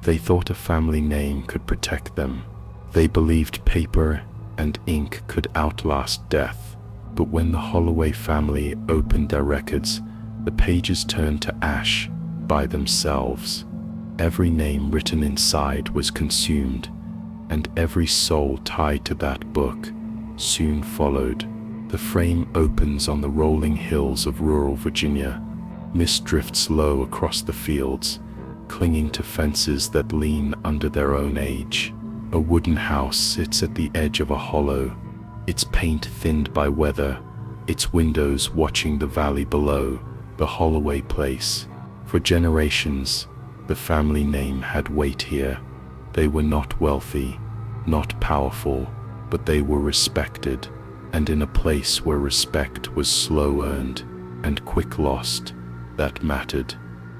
They thought a family name could protect them. They believed paper and ink could outlast death. But when the Holloway family opened their records, the pages turned to ash by themselves. Every name written inside was consumed, and every soul tied to that book soon followed. The frame opens on the rolling hills of rural Virginia. Mist drifts low across the fields, clinging to fences that lean under their own age. A wooden house sits at the edge of a hollow, its paint thinned by weather, its windows watching the valley below, the Holloway place. For generations, the family name had weight here. They were not wealthy, not powerful, but they were respected, and in a place where respect was slow earned and quick lost, that mattered.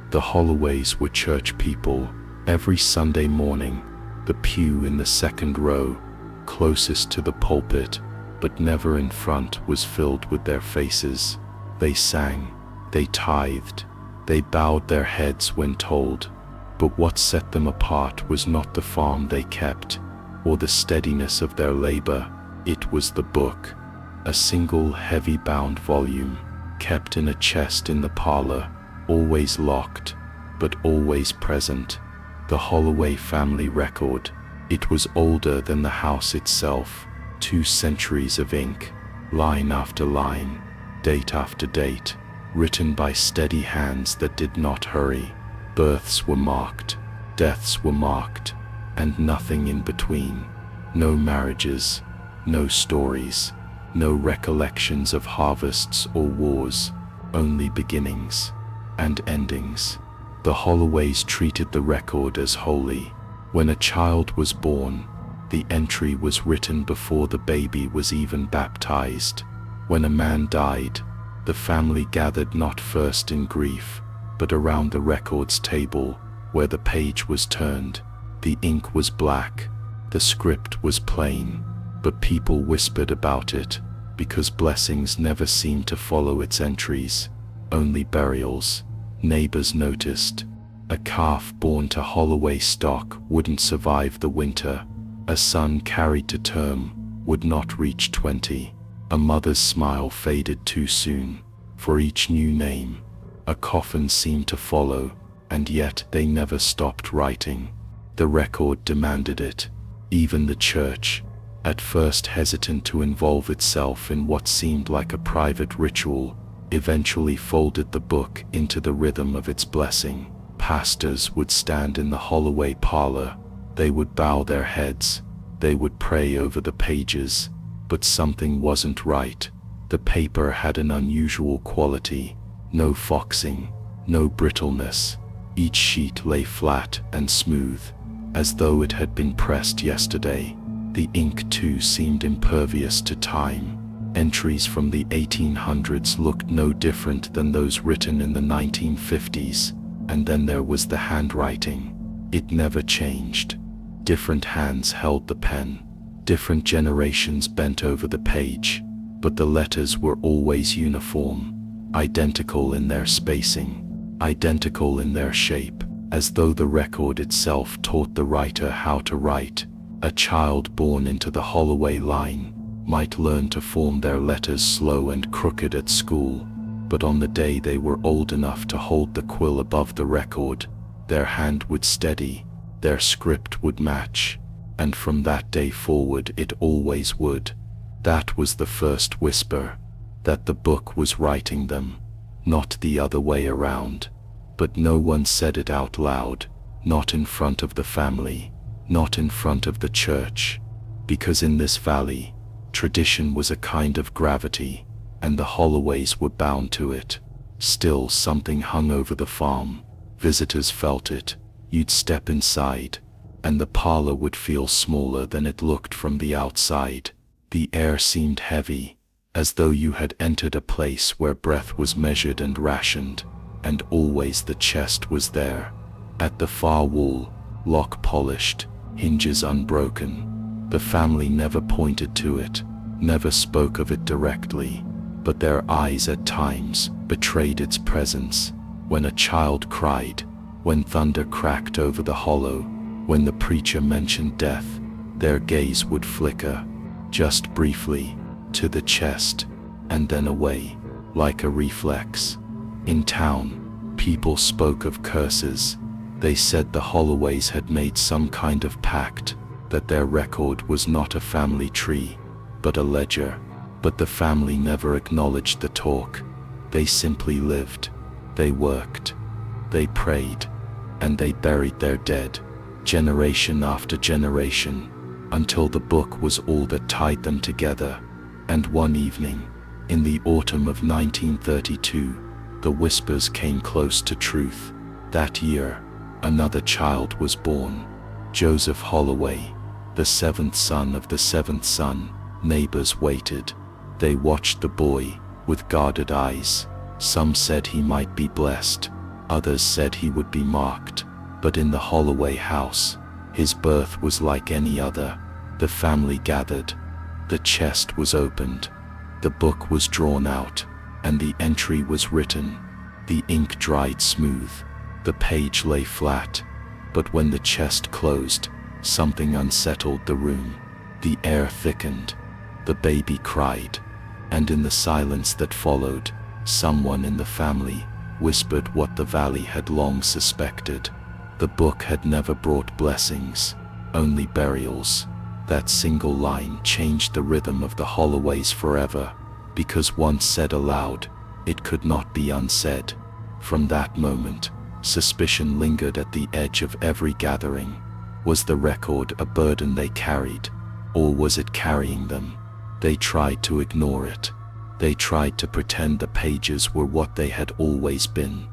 The Holloways were church people. Every Sunday morning, the pew in the second row, closest to the pulpit, but never in front, was filled with their faces. They sang, they tithed, they bowed their heads when told. But what set them apart was not the farm they kept, or the steadiness of their labor. It was the book, a single heavy-bound volume, kept in a chest in the parlor, always locked, but always present. The Holloway family record. It was older than the house itself, 2 centuries of ink, line after line, date after date, written by steady hands that did not hurry. Births were marked, deaths were marked, and nothing in between. No marriages, no stories, no recollections of harvests or wars, only beginnings and endings. The Holloways treated the record as holy. When a child was born, the entry was written before the baby was even baptized. When a man died, the family gathered not first in grief, but around the record's table, where the page was turned. The ink was black, the script was plain, but people whispered about it, because blessings never seemed to follow its entries, only burials. Neighbors noticed. A calf born to Holloway stock wouldn't survive the winter. A son carried to term would not reach 20. A mother's smile faded too soon. For each new name, a coffin seemed to follow, and yet they never stopped writing. The record demanded it. Even the church, at first hesitant to involve itself in what seemed like a private ritual, eventually folded the book into the rhythm of its blessing. Pastors would stand in the Holloway parlor. They would bow their heads. They would pray over the pages. But something wasn't right. The paper had an unusual quality. No foxing, no brittleness. Each sheet lay flat and smooth, as though it had been pressed yesterday. The ink too seemed impervious to time. Entries from the 1800s looked no different than those written in the 1950s. And then there was the handwriting. It never changed. Different hands held the pen. Different generations bent over the page. But the letters were always uniform, identical in their spacing, identical in their shape, as though the record itself taught the writer how to write. A child born into the Holloway line might learn to form their letters slow and crooked at school, but on the day they were old enough to hold the quill above the record, their hand would steady, their script would match, and from that day forward it always would. That was the first whisper, that the book was writing them, not the other way around. But no one said it out loud, not in front of the family, not in front of the church, because in this valley, tradition was a kind of gravity, and the Holloways were bound to it. Still, something hung over the farm. Visitors felt it. You'd step inside, and the parlor would feel smaller than it looked from the outside. The air seemed heavy, as though you had entered a place where breath was measured and rationed, and always the chest was there. At the far wall, lock polished, hinges unbroken. The family never pointed to it, never spoke of it directly, but their eyes at times betrayed its presence. When a child cried, when thunder cracked over the hollow, When the preacher mentioned death, their gaze would flicker, just briefly, to the chest, and then away, like a reflex. In town, people spoke of curses. They said the Holloways had made some kind of pact, that their record was not a family tree, but a ledger. But the family never acknowledged the talk. They simply lived. They worked. They prayed. And they buried their dead, generation after generation, until the book was all that tied them together. And one evening, in the autumn of 1932, the whispers came close to truth. That year, another child was born, Joseph Holloway, the seventh son of the seventh son. Neighbors waited. They watched the boy with guarded eyes. Some said he might be blessed. Others said he would be marked. But in the Holloway house, his birth was like any other. The family gathered. The chest was opened. The book was drawn out, and the entry was written. The ink dried smooth. The page lay flat. But when the chest closed, something unsettled the room. The air thickened. The baby cried. And in the silence that followed, someone in the family whispered what the valley had long suspected. The book had never brought blessings, only burials. That single line changed the rhythm of the Holloways forever, because once said aloud, it could not be unsaid. From that moment, suspicion lingered at the edge of every gathering. Was the record a burden they carried, or was it carrying them? They tried to ignore it. They tried to pretend the pages were what they had always been,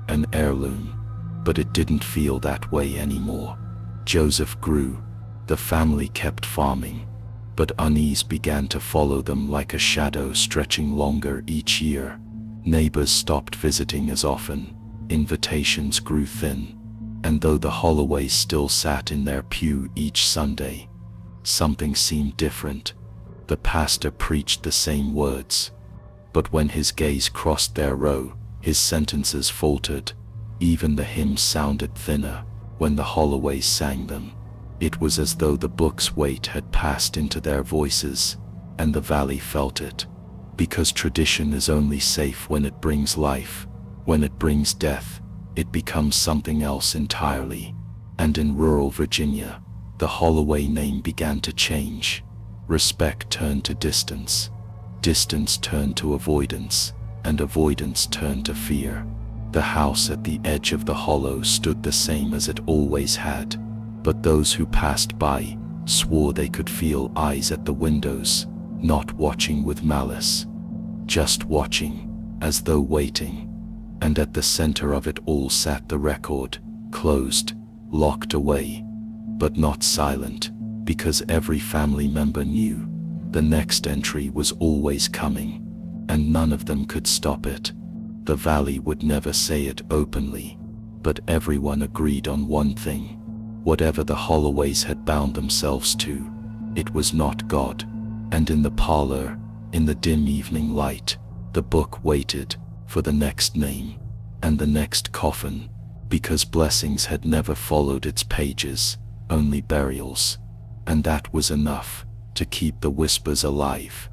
an heirloom. But it didn't feel that way anymore. Joseph grew. The family kept farming. But unease began to follow them like a shadow, stretching longer each year. Neighbors stopped visiting as often. Invitations grew thin. And though the Holloways still sat in their pew each Sunday, something seemed different. The pastor preached the same words. But when his gaze crossed their row, his sentences faltered. Even the hymns sounded thinner when the Holloways sang them. It was as though the book's weight had passed into their voices, and the valley felt it. Because tradition is only safe when it brings life. When it brings death, it becomes something else entirely. And in rural Virginia, the Holloway name began to change. Respect turned to distance. Distance turned to avoidance, and avoidance turned to fear. The house at the edge of the hollow stood the same as it always had, but those who passed by swore they could feel eyes at the windows, not watching with malice, just watching, as though waiting. And at the center of it all sat the record, closed, locked away, but not silent, because every family member knew the next entry was always coming, and none of them could stop it. The valley would never say it openly, but everyone agreed on one thing. Whatever the Holloways had bound themselves to, it was not God. And in the parlor, in the dim evening light, the book waited for the next name and the next coffin, because blessings had never followed its pages, only burials. And that was enough to keep the whispers alive.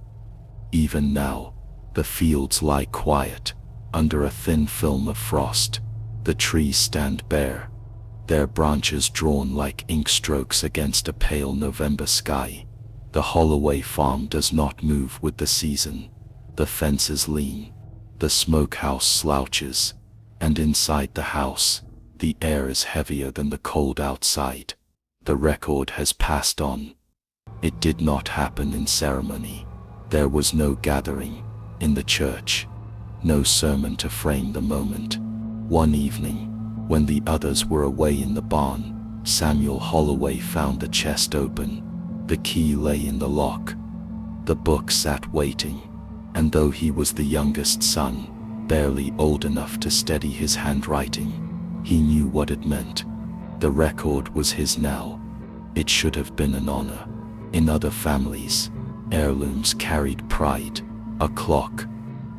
Even now, the fields lie quiet, under a thin film of frost. The trees stand bare, their branches drawn like ink strokes against a pale November sky. The Holloway farm does not move with the season. The fences lean, the smokehouse slouches, and inside the house, the air is heavier than the cold outside. The record has passed on. It did not happen in ceremony. There was no gathering in the church, no sermon to frame the moment. One evening, when the others were away in the barn, Samuel Holloway found the chest open. The key lay in the lock. The book sat waiting, and though he was the youngest son, barely old enough to steady his handwriting, he knew what it meant. The record was his now. It should have been an honor. In other families, heirlooms carried pride. A clock,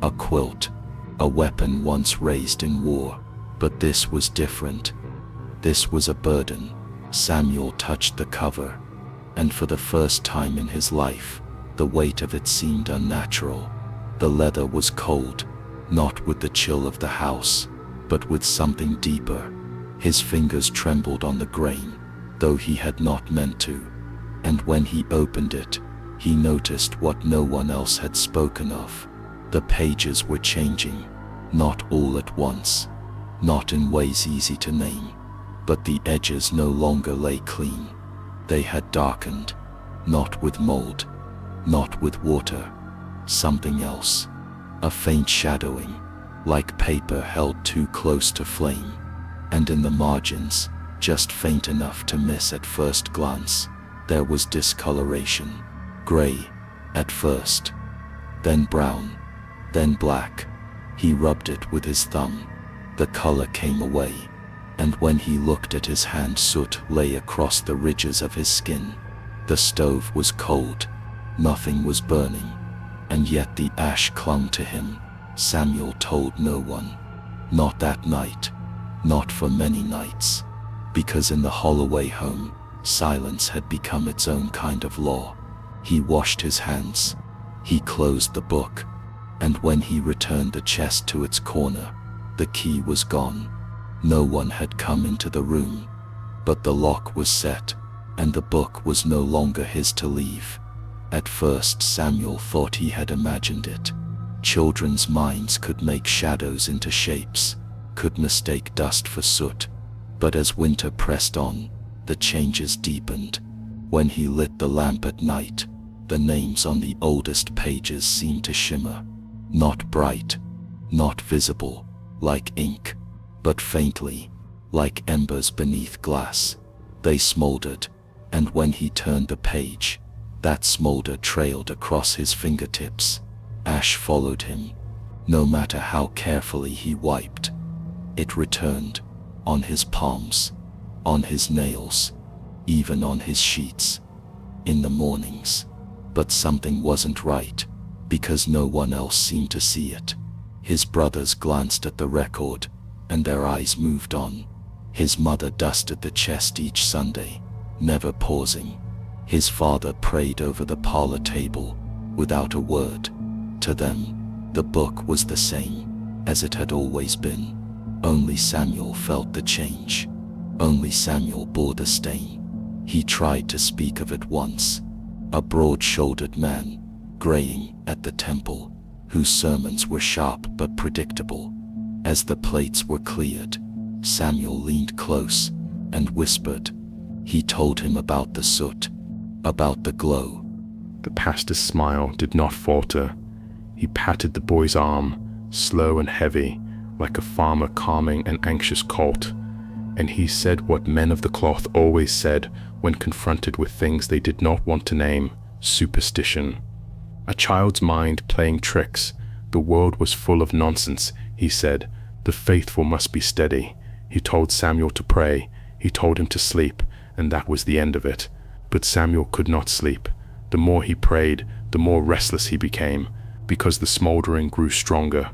a quilt, a weapon once raised in war. But this was different. This was a burden. Samuel touched the cover, and for the first time in his life, the weight of it seemed unnatural. The leather was cold, not with the chill of the house, but with something deeper. His fingers trembled on the grain, though he had not meant to, and when he opened it, he noticed what no one else had spoken of. The pages were changing, not all at once, not in ways easy to name, but the edges no longer lay clean. They had darkened, not with mold, not with water, something else, a faint shadowing, like paper held too close to flame, and in the margins, just faint enough to miss at first glance, there was discoloration, gray at first, then brown, then black. He rubbed it with his thumb. The color came away, and when he looked at his hand, soot lay across the ridges of his skin. The stove was cold, nothing was burning, and yet the ash clung to him. Samuel told no one. Not that night, not for many nights, because in the Holloway home, silence had become its own kind of law. He washed his hands, he closed the book, and when he returned the chest to its corner, the key was gone. No one had come into the room, but the lock was set, and the book was no longer his to leave. At first Samuel thought he had imagined it. Children's minds could make shadows into shapes, could mistake dust for soot. But as winter pressed on, the changes deepened. When he lit the lamp at night, the names on the oldest pages seemed to shimmer. Not bright, not visible, like ink, but faintly, like embers beneath glass. They smoldered, and when he turned the page, that smolder trailed across his fingertips. Ash followed him. No matter how carefully he wiped, it returned, on his palms, on his nails, even on his sheets, in the mornings. But something wasn't right, because no one else seemed to see it. His brothers glanced at the record, and their eyes moved on. His mother dusted the chest each Sunday, never pausing. His father prayed over the parlor table, without a word. To them, the book was the same, as it had always been. Only Samuel felt the change. Only Samuel bore the stain. He tried to speak of it once. A broad-shouldered man, graying at the temple, whose sermons were sharp but predictable. As the plates were cleared, Samuel leaned close and whispered. He told him about the soot, about the glow. The pastor's smile did not falter. He patted the boy's arm, slow and heavy, like a farmer calming an anxious colt, and he said what men of the cloth always said when confronted with things they did not want to name: superstition. A child's mind playing tricks. The world was full of nonsense, he said. The faithful must be steady. He told Samuel to pray. He told him to sleep, and that was the end of it. But Samuel could not sleep. The more he prayed, the more restless he became, because the smoldering grew stronger.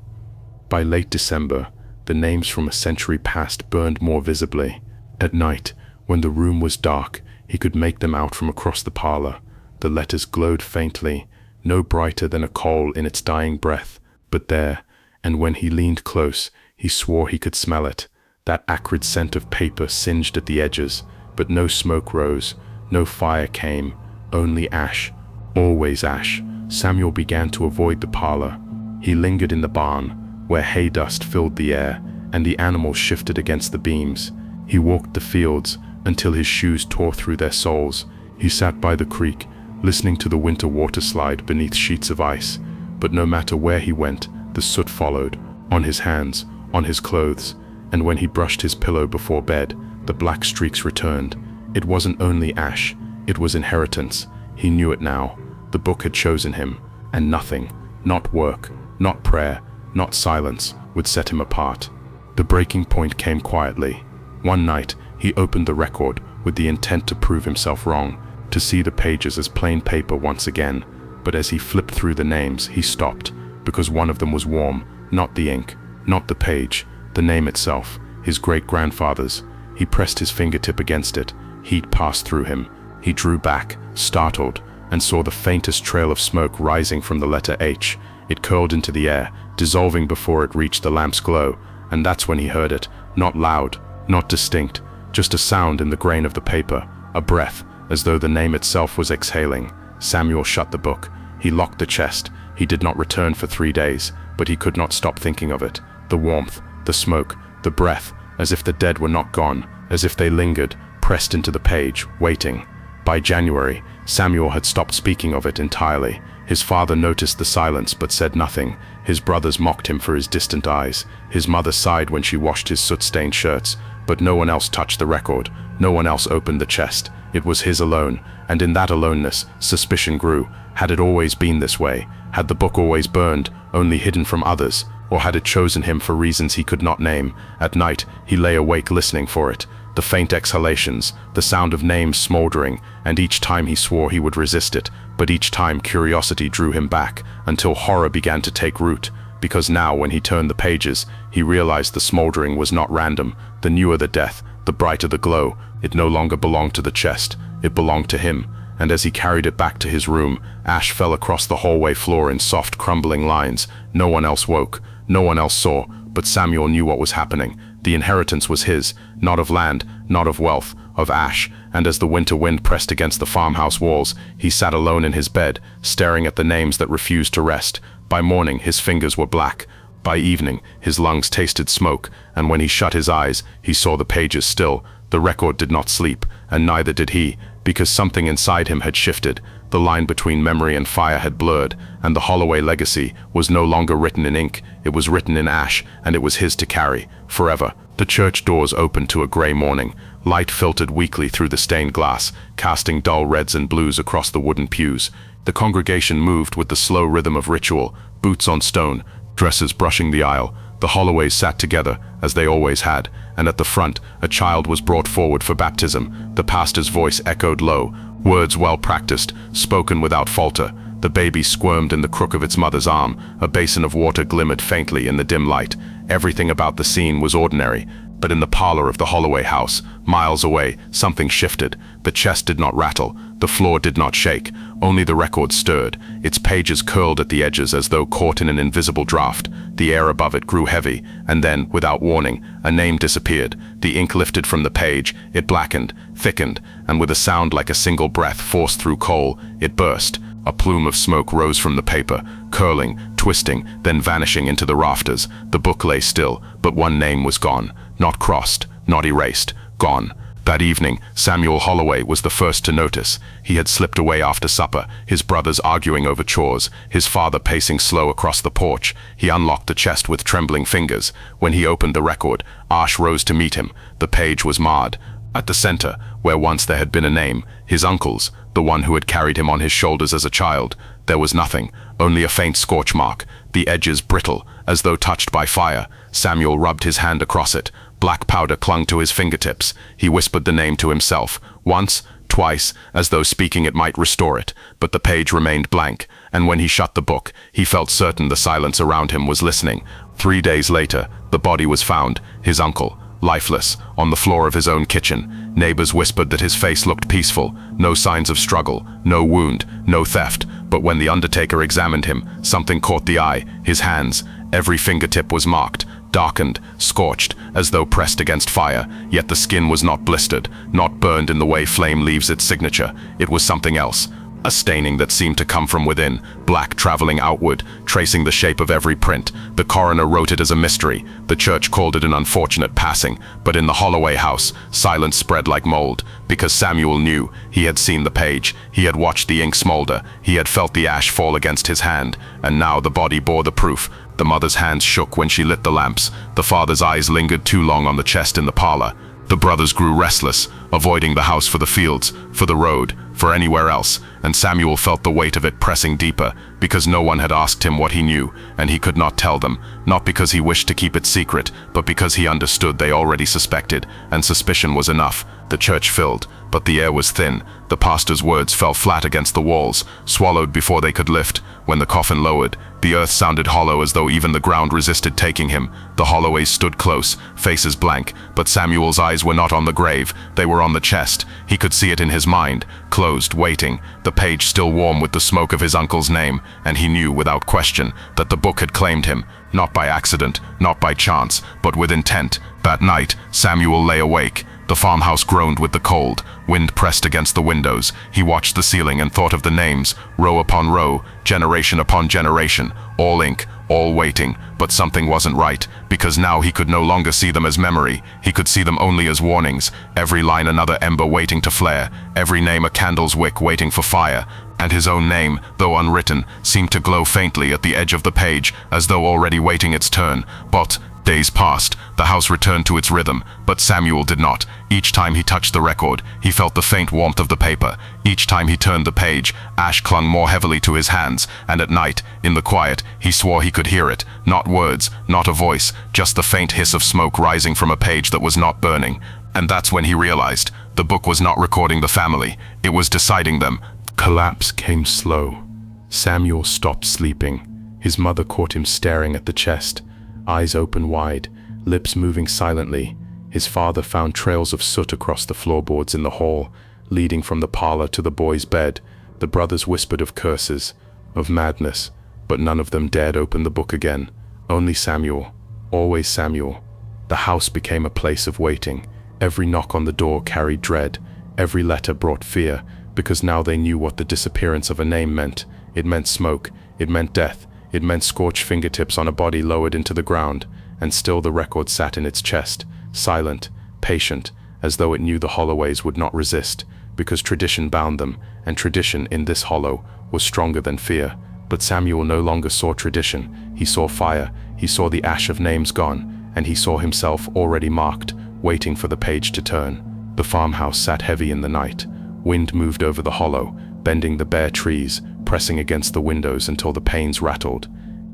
By late December, the names from a century past burned more visibly. At night, when the room was dark, he could make them out from across the parlor. The letters glowed faintly, no brighter than a coal in its dying breath, but there, and when he leaned close, he swore he could smell it. That acrid scent of paper singed at the edges, but no smoke rose, no fire came, only ash, always ash. Samuel began to avoid the parlor. He lingered in the barn, where hay dust filled the air, and the animals shifted against the beams. He walked the fields until his shoes tore through their soles. He sat by the creek, listening to the winter water slide beneath sheets of ice. But no matter where he went, the soot followed, on his hands, on his clothes, and when he brushed his pillow before bed, the black streaks returned. It wasn't only ash, it was inheritance. He knew it now. The book had chosen him, and nothing, not work, not prayer, not silence, would set him apart. The breaking point came quietly. One night, he opened the record with the intent to prove himself wrong, to see the pages as plain paper once again. But as he flipped through the names, he stopped, because one of them was warm, not the ink, not the page, the name itself, his great-grandfather's. He pressed his fingertip against it. Heat passed through him. He drew back, startled, and saw the faintest trail of smoke rising from the letter H. It curled into the air, dissolving before it reached the lamp's glow, and that's when he heard it, not loud, not distinct, just a sound in the grain of the paper, a breath, as though the name itself was exhaling. Samuel shut the book. He locked the chest. He did not return for 3 days, but he could not stop thinking of it. The warmth, the smoke, the breath, as if the dead were not gone, as if they lingered, pressed into the page, waiting. By January, Samuel had stopped speaking of it entirely. His father noticed the silence but said nothing. His brothers mocked him for his distant eyes. His mother sighed when she washed his soot-stained shirts, but no one else touched the record. No one else opened the chest. It was his alone, and in that aloneness, suspicion grew. Had it always been this way? Had the book always burned, only hidden from others? Or had it chosen him for reasons he could not name? At night, he lay awake listening for it. The faint exhalations, the sound of names smoldering, and each time he swore he would resist it, but each time curiosity drew him back, until horror began to take root. Because now, when he turned the pages, he realized the smoldering was not random. The newer the death, the brighter the glow. It no longer belonged to the chest, it belonged to him. And as he carried it back to his room, ash fell across the hallway floor in soft, crumbling lines. No one else woke, no one else saw, but Samuel knew what was happening. The inheritance was his, not of land, not of wealth, of ash, and as the winter wind pressed against the farmhouse walls, he sat alone in his bed, staring at the names that refused to rest. By morning, his fingers were black. By evening, his lungs tasted smoke, and when he shut his eyes, he saw the pages still. The record did not sleep, and neither did he, because something inside him had shifted. The line between memory and fire had blurred, and the Holloway legacy was no longer written in ink, it was written in ash, and it was his to carry, forever. The church doors opened to a grey morning. Light filtered weakly through the stained glass, casting dull reds and blues across the wooden pews. The congregation moved with the slow rhythm of ritual, boots on stone, dresses brushing the aisle. The Holloways sat together, as they always had, and at the front, a child was brought forward for baptism. The pastor's voice echoed low, words well practiced, spoken without falter. The baby squirmed in the crook of its mother's arm. A basin of water glimmered faintly in the dim light. Everything about the scene was ordinary, but in the parlor of the Holloway house, miles away, something shifted. The chest did not rattle, the floor did not shake, only the record stirred. Its pages curled at the edges as though caught in an invisible draft. The air above it grew heavy, and then, without warning, a name disappeared. The ink lifted from the page, it blackened, thickened, and with a sound like a single breath forced through coal, it burst. A plume of smoke rose from the paper, curling, twisting, then vanishing into the rafters. The book lay still, but one name was gone. Not crossed, not erased, gone. That evening, Samuel Holloway was the first to notice. He had slipped away after supper, his brothers arguing over chores, his father pacing slow across the porch. He unlocked the chest with trembling fingers. When he opened the record, Ash rose to meet him. The page was marred. At the center, where once there had been a name, his uncle's, the one who had carried him on his shoulders as a child, there was nothing, only a faint scorch mark, the edges brittle, as though touched by fire. Samuel rubbed his hand across it. Black powder clung to his fingertips. He whispered the name to himself, once, twice, as though speaking it might restore it, but the page remained blank, and when he shut the book, he felt certain the silence around him was listening. 3 days later, the body was found, his uncle, lifeless, on the floor of his own kitchen. Neighbors whispered that his face looked peaceful, no signs of struggle, no wound, no theft, but when the undertaker examined him, something caught the eye, his hands. Every fingertip was marked, darkened, scorched, as though pressed against fire, yet the skin was not blistered, not burned in the way flame leaves its signature. It was something else. A staining that seemed to come from within, black traveling outward, tracing the shape of every print. The coroner wrote it as a mystery. The church called it an unfortunate passing, but in the Holloway house, silence spread like mold, because Samuel knew. He had seen the page, he had watched the ink smolder, he had felt the ash fall against his hand, and now the body bore the proof. The mother's hands shook when she lit the lamps. The father's eyes lingered too long on the chest in the parlor. The brothers grew restless, avoiding the house for the fields, for the road, for anywhere else, and Samuel felt the weight of it pressing deeper, because no one had asked him what he knew, and he could not tell them, not because he wished to keep it secret, but because he understood they already suspected, and suspicion was enough. The church filled, but the air was thin. The pastor's words fell flat against the walls, swallowed before they could lift. When the coffin lowered, the earth sounded hollow as though even the ground resisted taking him. The Holloways stood close, faces blank, but Samuel's eyes were not on the grave, they were on the chest. He could see it in his mind, closed, waiting, the page still warm with the smoke of his uncle's name, and he knew without question that the book had claimed him, not by accident, not by chance, but with intent. That night, Samuel lay awake. The farmhouse groaned with the cold. Wind pressed against the windows. He watched the ceiling and thought of the names, row upon row, generation upon generation, all ink, all waiting. But something wasn't right, because now he could no longer see them as memory. He could see them only as warnings. Every line another ember waiting to flare, every name a candle's wick waiting for fire. And his own name, though unwritten, seemed to glow faintly at the edge of the page, as though already waiting its turn. But days passed. The house returned to its rhythm, but Samuel did not. Each time he touched the record, he felt the faint warmth of the paper. Each time he turned the page, ash clung more heavily to his hands, and at night, in the quiet, he swore he could hear it. Not words, not a voice, just the faint hiss of smoke rising from a page that was not burning. And that's when he realized the book was not recording the family, it was deciding them. Collapse came slow. Samuel stopped sleeping. His mother caught him staring at the chest, eyes open wide, lips moving silently. His father found trails of soot across the floorboards in the hall, leading from the parlor to the boy's bed. The brothers whispered of curses, of madness, but none of them dared open the book again. Only Samuel, always Samuel. The house became a place of waiting. Every knock on the door carried dread. Every letter brought fear, because now they knew what the disappearance of a name meant. It meant smoke, it meant death, it meant scorched fingertips on a body lowered into the ground. And still the record sat in its chest, silent, patient, as though it knew the Holloways would not resist, because tradition bound them, and tradition in this hollow was stronger than fear. But Samuel no longer saw tradition. He saw fire, he saw the ash of names gone, and he saw himself already marked, waiting for the page to turn. The farmhouse sat heavy in the night. Wind moved over the hollow, bending the bare trees, pressing against the windows until the panes rattled.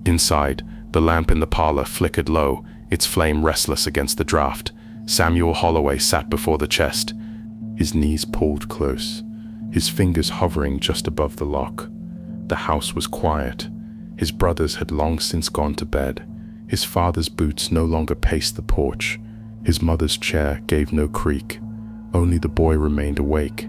Inside, the lamp in the parlor flickered low, its flame restless against the draught. Samuel Holloway sat before the chest, his knees pulled close, his fingers hovering just above the lock. The house was quiet. His brothers had long since gone to bed. His father's boots no longer paced the porch. His mother's chair gave no creak. Only the boy remained awake,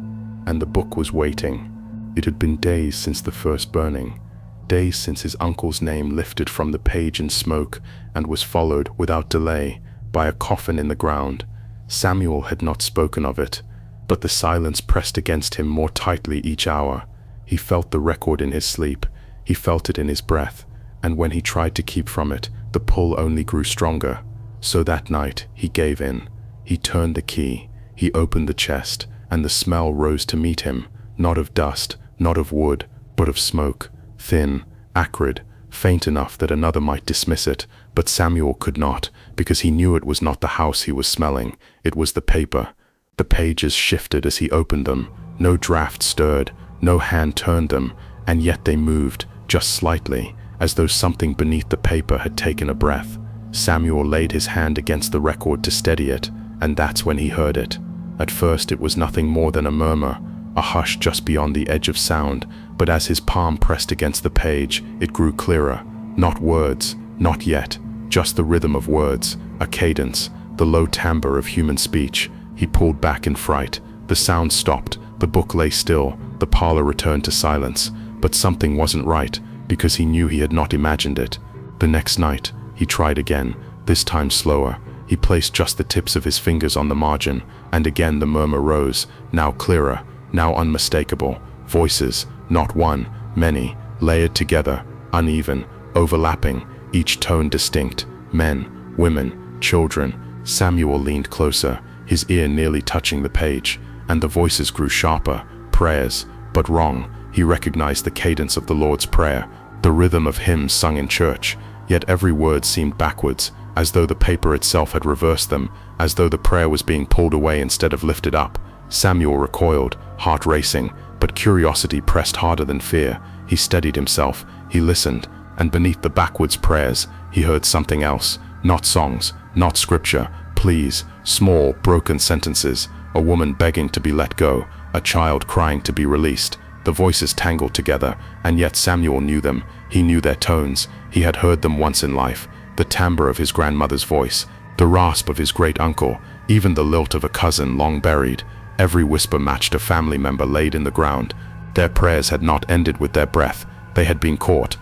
and the book was waiting. It had been days since the first burning, days since his uncle's name lifted from the page in smoke and was followed, without delay, by a coffin in the ground. Samuel had not spoken of it, but the silence pressed against him more tightly each hour. He felt the record in his sleep, he felt it in his breath, and when he tried to keep from it, the pull only grew stronger. So that night, he gave in. He turned the key, he opened the chest, and the smell rose to meet him, not of dust, not of wood, but of smoke, thin, acrid, faint enough that another might dismiss it, but Samuel could not, because he knew it was not the house he was smelling, it was the paper. The pages shifted as he opened them, no draft stirred, no hand turned them, and yet they moved, just slightly, as though something beneath the paper had taken a breath. Samuel laid his hand against the record to steady it, and that's when he heard it. At first it was nothing more than a murmur, a hush just beyond the edge of sound, but as his palm pressed against the page, it grew clearer. Not words, not yet, just the rhythm of words, a cadence, the low timbre of human speech. He pulled back in fright. The sound stopped, the book lay still, the parlor returned to silence. But something wasn't right, because he knew he had not imagined it. The next night, he tried again, this time slower. He placed just the tips of his fingers on the margin, and again the murmur rose, now clearer, now unmistakable. Voices, not one, many, layered together, uneven, overlapping, each tone distinct. Men, women, children. Samuel leaned closer, his ear nearly touching the page, and the voices grew sharper. Prayers, but wrong. He recognized the cadence of the Lord's Prayer, the rhythm of hymns sung in church, yet every word seemed backwards, as though the paper itself had reversed them, as though the prayer was being pulled away instead of lifted up. Samuel recoiled, heart racing, But curiosity pressed harder than fear. He steadied himself, he listened, and beneath the backwards prayers, he heard something else. Not songs, not scripture, pleas, small, broken sentences, a woman begging to be let go, a child crying to be released. The voices tangled together, and yet Samuel knew them. He knew their tones. He had heard them once in life. The timbre of his grandmother's voice, the rasp of his great-uncle, even the lilt of a cousin long buried. Every whisper matched a family member laid in the ground. Their prayers had not ended with their breath. They had been caught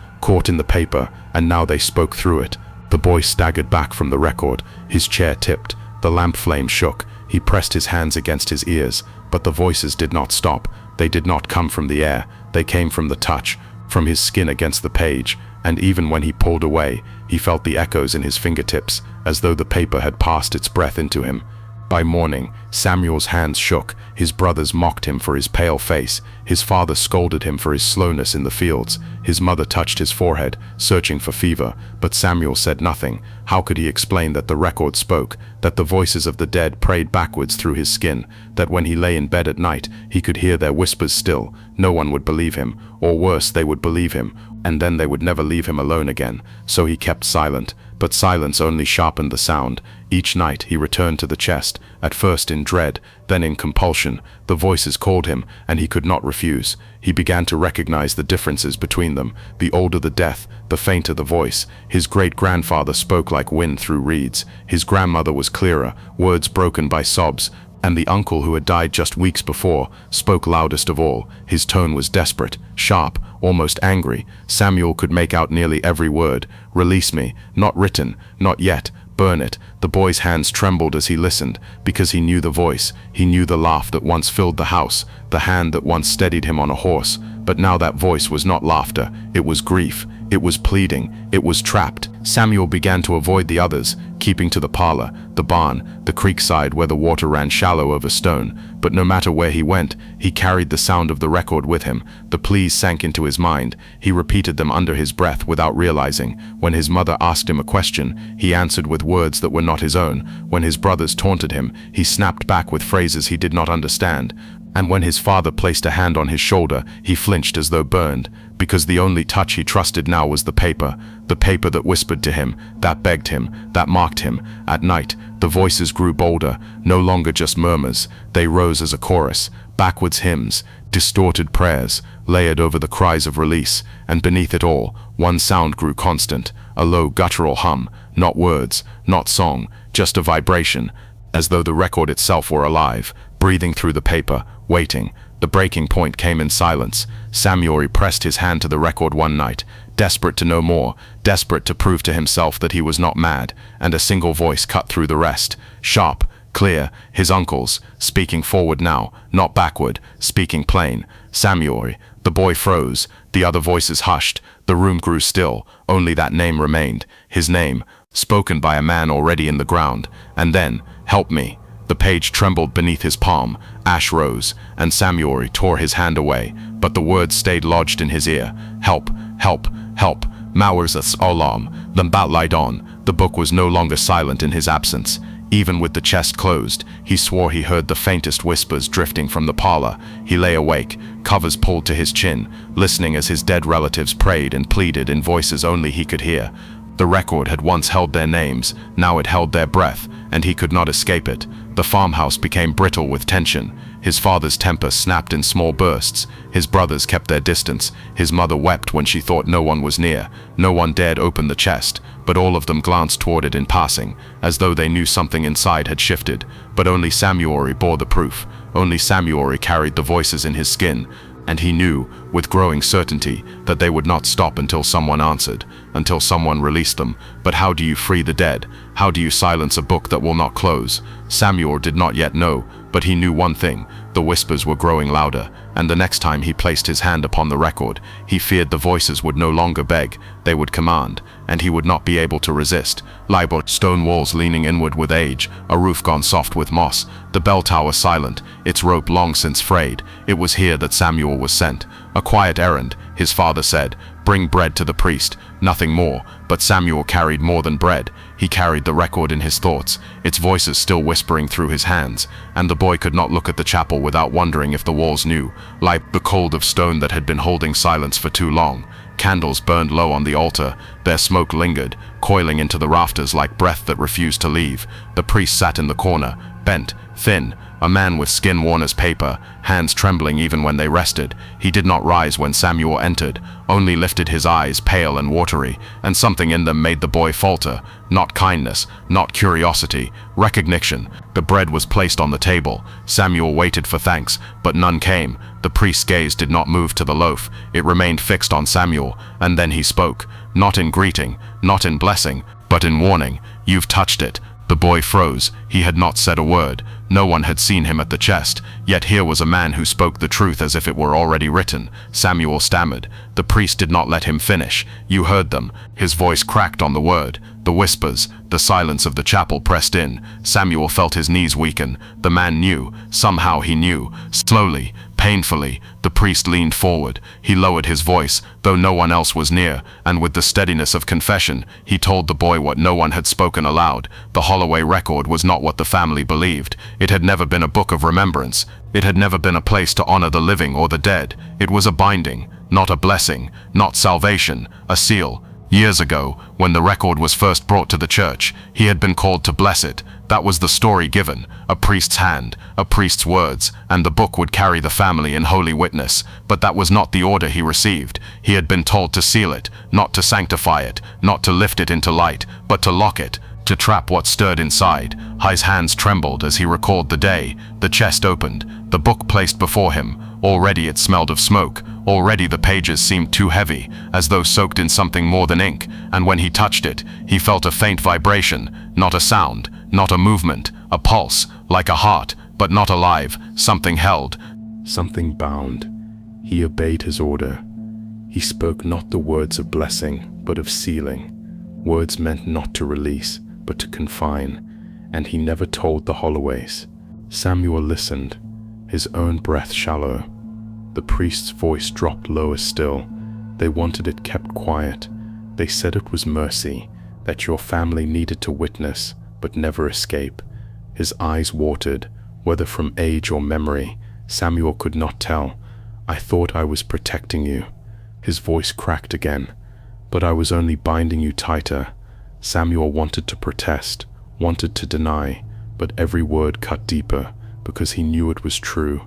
in the paper, and now they spoke through it. The boy staggered back from the record. His chair tipped. The lamp flame shook. He pressed his hands against his ears, but the voices did not stop. They did not come from the air. They came from the touch, from his skin against the page, and even when he pulled away, he felt the echoes in his fingertips, as though the paper had passed its breath into him. By morning, Samuel's hands shook. His brothers mocked him for his pale face. His father scolded him for his slowness in the fields. His mother touched his forehead, searching for fever, but Samuel said nothing. How could he explain that the record spoke, that the voices of the dead prayed backwards through his skin, that when he lay in bed at night, he could hear their whispers still? No one would believe him, or worse, they would believe him, and then they would never leave him alone again. So he kept silent. But silence only sharpened the sound. Each night he returned to the chest, at first in dread, then in compulsion. The voices called him, and he could not refuse. He began to recognize the differences between them. The older the death, the fainter the voice. His great-grandfather spoke like wind through reeds. His grandmother was clearer, words broken by sobs. And the uncle who had died just weeks before spoke loudest of all. His tone was desperate, sharp, almost angry. Samuel could make out nearly every word. Release me, not written, not yet, burn it. The boy's hands trembled as he listened, because he knew the voice. He knew the laugh that once filled the house, the hand that once steadied him on a horse. But now that voice was not laughter, it was grief. It was pleading. It was trapped. Samuel began to avoid the others, keeping to the parlor, the barn, the creekside where the water ran shallow over stone. But no matter where he went, he carried the sound of the record with him. The pleas sank into his mind. He repeated them under his breath without realizing. When his mother asked him a question, he answered with words that were not his own. When his brothers taunted him, he snapped back with phrases he did not understand. And when his father placed a hand on his shoulder, he flinched as though burned, because the only touch he trusted now was the paper that whispered to him, that begged him, that mocked him. At night, the voices grew bolder, no longer just murmurs. They rose as a chorus, backwards hymns, distorted prayers, layered over the cries of release, and beneath it all, one sound grew constant, a low guttural hum, not words, not song, just a vibration, as though the record itself were alive, breathing through the paper, waiting. The breaking point came in silence. Samuel pressed his hand to the record one night, desperate to know more, desperate to prove to himself that he was not mad, and a single voice cut through the rest, sharp, clear, his uncle's, speaking forward now, not backward, speaking plain. Samuel. The boy froze, the other voices hushed, the room grew still, only that name remained, his name, spoken by a man already in the ground. And then, help me. The page trembled beneath his palm, ash rose, and Samuel tore his hand away, but the words stayed lodged in his ear. Help, help, help, Mowers Asylum, Lambat light on. The book was no longer silent in his absence. Even with the chest closed, he swore he heard the faintest whispers drifting from the parlor. He lay awake, covers pulled to his chin, listening as his dead relatives prayed and pleaded in voices only he could hear. The record had once held their names, now it held their breath, and he could not escape it. The farmhouse became brittle with tension. His father's temper snapped in small bursts. His brothers kept their distance. His mother wept when she thought no one was near. No one dared open the chest, but all of them glanced toward it in passing, as though they knew something inside had shifted. But only Samuel bore the proof. Only Samuel carried the voices in his skin. And he knew, with growing certainty, that they would not stop until someone answered, until someone released them. But how do you free the dead? How do you silence a book that will not close? Samuel did not yet know, but he knew one thing. The whispers were growing louder, and the next time he placed his hand upon the record, he feared the voices would no longer beg, they would command, and he would not be able to resist. Libor, stone walls leaning inward with age, a roof gone soft with moss, the bell tower silent, its rope long since frayed. It was here that Samuel was sent. A quiet errand, his father said, "Bring bread to the priest," nothing more, but Samuel carried more than bread. He carried the record in his thoughts, its voices still whispering through his hands, and the boy could not look at the chapel without wondering if the walls knew, like the cold of stone that had been holding silence for too long. Candles burned low on the altar, their smoke lingered, coiling into the rafters like breath that refused to leave. The priest sat in the corner, bent, thin, a man with skin worn as paper, hands trembling even when they rested. He did not rise when Samuel entered, only lifted his eyes, pale and watery, and something in them made the boy falter. Not kindness, not curiosity, recognition. The bread was placed on the table. Samuel waited for thanks, but none came. The priest's gaze did not move to the loaf. It remained fixed on Samuel, and then he spoke, not in greeting, not in blessing, but in warning. "You've touched it." The boy froze. He had not said a word. No one had seen him at the chest, yet here was a man who spoke the truth as if it were already written. Samuel stammered. The priest did not let him finish. "You heard them." His voice cracked on the word. The whispers, the silence of the chapel pressed in. Samuel felt his knees weaken. The man knew. Somehow he knew. Slowly, painfully, the priest leaned forward. He lowered his voice, though no one else was near, and with the steadiness of confession, he told the boy what no one had spoken aloud. The Holloway record was not what the family believed. It had never been a book of remembrance. It had never been a place to honor the living or the dead. It was a binding, not a blessing, not salvation, a seal. Years ago, when the record was first brought to the church, he had been called to bless it. That was the story given, a priest's hand, a priest's words, and the book would carry the family in holy witness. But that was not the order he received. He had been told to seal it, not to sanctify it, not to lift it into light, but to lock it, to trap what stirred inside. His hands trembled as he recalled the day. The chest opened, the book placed before him. Already it smelled of smoke. Already the pages seemed too heavy, as though soaked in something more than ink, and when he touched it, he felt a faint vibration, not a sound, not a movement, a pulse, like a heart, but not alive. Something held. Something bound. He obeyed his order. He spoke not the words of blessing, but of sealing. Words meant not to release, but to confine, and he never told the Holloways. Samuel listened, his own breath shallow. The priest's voice dropped lower still. They wanted it kept quiet. They said it was mercy, that your family needed to witness, but never escape. His eyes watered, whether from age or memory, Samuel could not tell. "I thought I was protecting you." His voice cracked again. "But I was only binding you tighter." Samuel wanted to protest, wanted to deny, but every word cut deeper, because he knew it was true.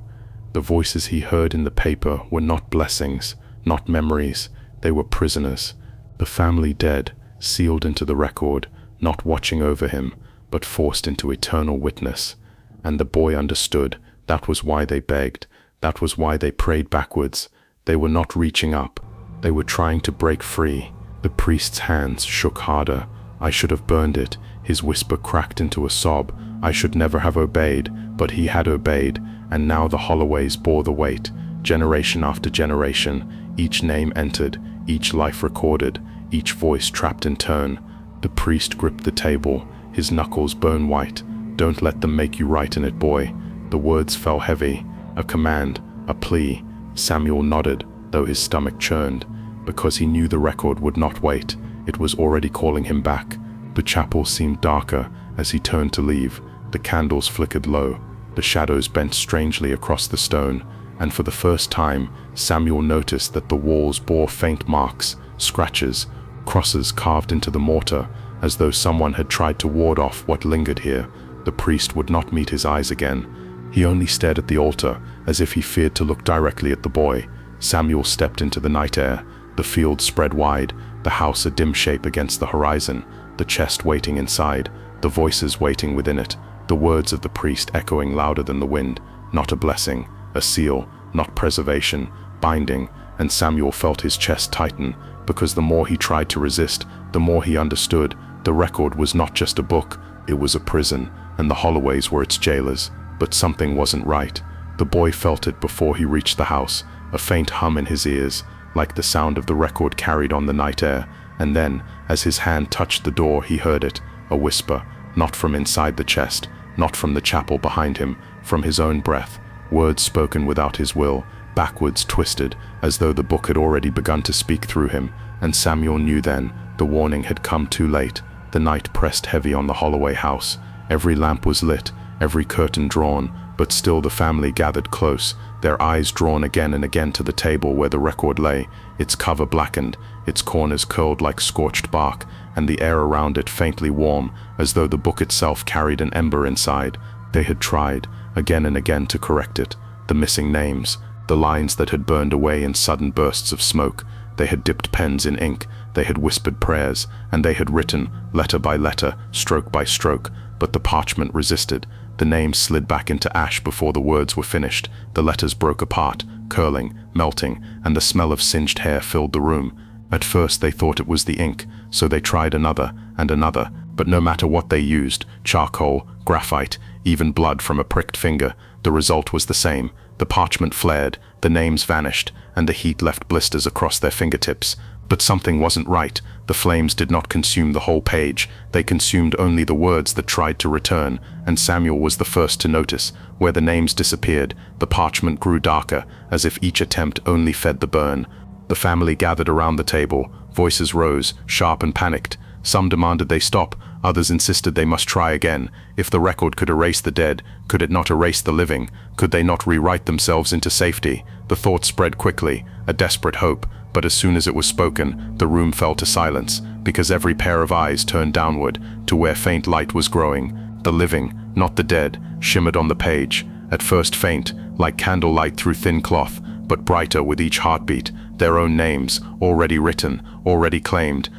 The voices he heard in the paper were not blessings, not memories. They were prisoners. The family dead, sealed into the record, not watching over him, but forced into eternal witness. And the boy understood. That was why they begged. That was why they prayed backwards. They were not reaching up. They were trying to break free. The priest's hands shook harder. "I should have burned it." His whisper cracked into a sob. "I should never have obeyed," but he had obeyed, and now the Holloways bore the weight. Generation after generation, each name entered, each life recorded, each voice trapped in turn. The priest gripped the table, his knuckles bone white. "Don't let them make you write in it, boy." The words fell heavy, a command, a plea. Samuel nodded, though his stomach churned, because he knew the record would not wait. It was already calling him back. The chapel seemed darker as he turned to leave. The candles flickered low. The shadows bent strangely across the stone, and for the first time, Samuel noticed that the walls bore faint marks, scratches, crosses carved into the mortar, as though someone had tried to ward off what lingered here. The priest would not meet his eyes again. He only stared at the altar, as if he feared to look directly at the boy. Samuel stepped into the night air. The field spread wide, the house a dim shape against the horizon, the chest waiting inside, the voices waiting within it, the words of the priest echoing louder than the wind. Not a blessing, a seal, not preservation, binding, and Samuel felt his chest tighten, because the more he tried to resist, the more he understood. The record was not just a book, it was a prison, and the Holloways were its jailers. But something wasn't right. The boy felt it before he reached the house, a faint hum in his ears, like the sound of the record carried on the night air, and then, as his hand touched the door, he heard it, a whisper, not from inside the chest, not from the chapel behind him, from his own breath, words spoken without his will. backwards, twisted, as though the book had already begun to speak through him, and Samuel knew then the warning had come too late. The night pressed heavy on the Holloway house. Every lamp was lit, every curtain drawn, but still the family gathered close, their eyes drawn again and again to the table where the record lay, its cover blackened, its corners curled like scorched bark, and the air around it faintly warm, as though the book itself carried an ember inside. They had tried, again and again, to correct it. The missing names, the lines that had burned away in sudden bursts of smoke. They had dipped pens in ink, they had whispered prayers, and they had written, letter by letter, stroke by stroke, but the parchment resisted. The names slid back into ash before the words were finished. The letters broke apart, curling, melting, and the smell of singed hair filled the room. At first they thought it was the ink, so they tried another and another, but no matter what they used, charcoal, graphite, even blood from a pricked finger, the result was the same. The parchment flared, the names vanished, and the heat left blisters across their fingertips. But something wasn't right. The flames did not consume the whole page. They consumed only the words that tried to return, and Samuel was the first to notice. Where the names disappeared, the parchment grew darker, as if each attempt only fed the burn. The family gathered around the table. Voices rose, sharp and panicked. Some demanded they stop, others insisted they must try again. If the record could erase the dead, could it not erase the living? Could they not rewrite themselves into safety? The thought spread quickly, a desperate hope, but as soon as it was spoken, the room fell to silence, because every pair of eyes turned downward, to where faint light was growing. The living, not the dead, shimmered on the page, at first faint, like candlelight through thin cloth, but brighter with each heartbeat. Their own names, already written, already claimed,